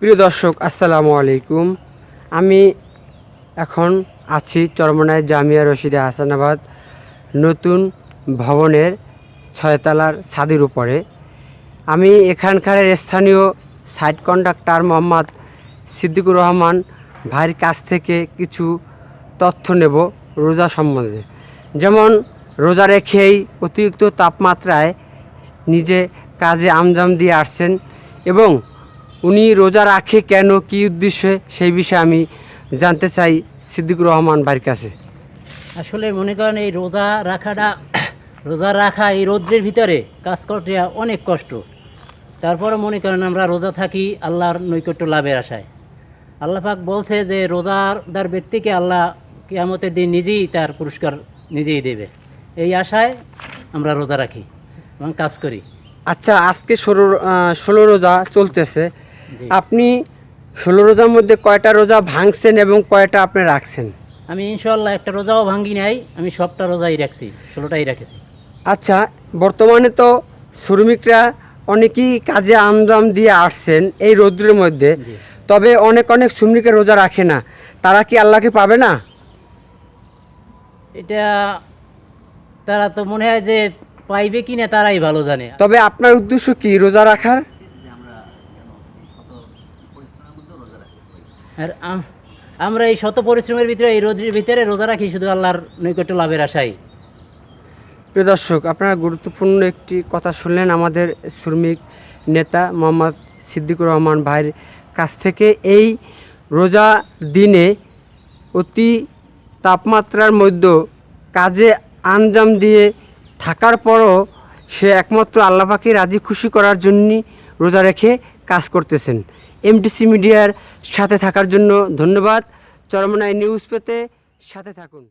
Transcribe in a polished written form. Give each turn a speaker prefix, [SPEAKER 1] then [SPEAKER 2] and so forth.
[SPEAKER 1] প্রিয় দর্শক আসসালামু আলাইকুম। আমি এখন আছি চরমনাই জামিয়া রশিদে হাসানাবাদ নতুন ভবনের 6 তলার ছাদের উপরে। আমি এখানকার স্থানীয় সাইট কন্ডাক্টর মোহাম্মদ সিদ্দিকুর রহমান ভাইয়ের কাছ থেকে কিছু তথ্য নেব রোজা সম্বন্ধে। যেমন রোজা রেখেই অতিরিক্ত তাপমাত্রায় নিজে কাজে আমজাম দিয়ে আসছেন এবং উনি রোজা রাখে কেন, কী উদ্দেশ্যে, সেই বিষয়ে আমি জানতে চাই সিদ্দিকুর রহমান ভাইয়ের কাছে।
[SPEAKER 2] আসলে মনে করেন এই রোজা রাখা এই রৌদ্রের ভিতরে কাজ করতে অনেক কষ্ট। তারপরে মনে করেন আমরা রোজা থাকি আল্লাহর নৈকট্য লাভের আশায়। আল্লাহ পাক বলছে যে রোজাদার ব্যক্তিকে আল্লাহ কিয়ামতের দিন নিজেই তার পুরস্কার নিজেই দেবে। এই আশায় আমরা রোজা রাখি এবং কাজ করি।
[SPEAKER 1] আচ্ছা, আজকে 16 রোজা চলতেছে। আপনি 16 রোজার মধ্যে কয়টা রোজা ভাঙছেন এবং কয়টা আপনি রাখছেন?
[SPEAKER 2] আমি ইনশাল্লাহ একটা রোজাও ভাঙ্গি নাই, আমি সবটা রোজাই রাখছি, 16টাই রেখেছি।
[SPEAKER 1] আচ্ছা, বর্তমানে তো শ্রমিকরা অনেকেই কাজে আমদাম দিয়ে আসছেন এই রৌদ্রের মধ্যে, তবে অনেক শ্রমিকের রোজা রাখে না, তারা কি আল্লাহকে পাবে না?
[SPEAKER 2] এটা তারা তো মনে হয় যে পাইবে কিনা তারাই ভালো জানে।
[SPEAKER 1] তবে আপনার উদ্দেশ্য কি রোজা রাখার?
[SPEAKER 2] আর আমরা এই শত পরিশ্রমের ভিতরে, এই রোদের ভিতরে রোজা রাখি শুধু আল্লাহর নৈকট্য লাভের আশাই।
[SPEAKER 1] প্রিয় দর্শক, আপনারা গুরুত্বপূর্ণ একটি কথা শুনলেন আমাদের শ্রমিক নেতা মোহাম্মদ সিদ্দিকুর রহমান ভাইয়ের কাছ থেকে। এই রোজা দিনে অতি তাপমাত্রার মধ্যে কাজে আঞ্জাম দিয়ে থাকার পরও সে একমাত্র আল্লাহ পাকে রাজি খুশি করার জন্যই রোজা রেখে কাজ করতেছেন। এমটিসি মিডিয়ার সাথে থাকার জন্য ধন্যবাদ। চরমনাই নিউজ পেতে সাথে থাকুন।